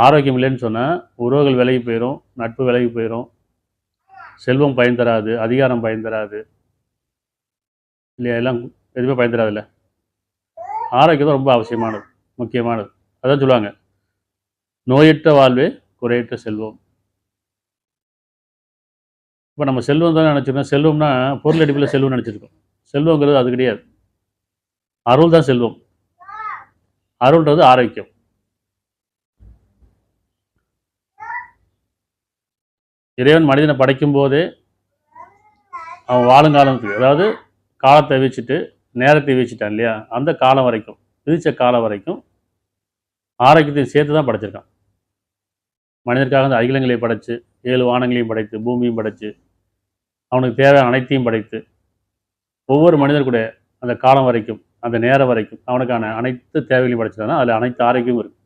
ஆரோக்கியம் இல்லைன்னு சொன்னால் உறவுகள் விலகி போயிடும், நட்பு விலகி போயிடும், செல்வம் பயன் தராது, அதிகாரம் பயன் தராது இல்லையா? எல்லாம் எதுவுமே பயன் தராதுல்ல. ஆரோக்கியம் தான் ரொம்ப அவசியமானது, முக்கியமானது. அதான் சொல்லுவாங்க, நோயற்ற வாழ்வே குறையற்ற செல்வம். இப்போ நம்ம செல்வம் தான் நினச்சிருக்கோம். செல்வம்னா பொருள் அடிப்பில் செல்வம் நினச்சிருக்கோம். செல்வங்கிறது அது கிடையாது. அருள் தான் செல்வம். அருள்ன்றது ஆரோக்கியம். இறைவன் மனிதனை படைக்கும் போதே அவன் வாழுங்காலத்துக்கு, அதாவது காலத்தை வீச்சிட்டு நேரத்தை வீச்சிட்டான் இல்லையா? அந்த காலம் வரைக்கும், விதிச்ச காலம் வரைக்கும் ஆரோக்கியத்தை சேர்த்து தான் படைச்சிருக்கான். மனிதனுக்காக அந்த அகிலங்களையும் படைச்சு, 7 வானங்களையும் படைத்து, பூமியும் படைச்சு, அவனுக்கு தேவையான அனைத்தையும் படைத்து, ஒவ்வொரு மனிதனுடைய அந்த காலம் வரைக்கும், அந்த நேரம் வரைக்கும் அவனுக்கான அனைத்து தேவைகளையும் படைச்சிட்டான்னா அதில் அனைத்து ஆரோக்கியமும் இருக்குது.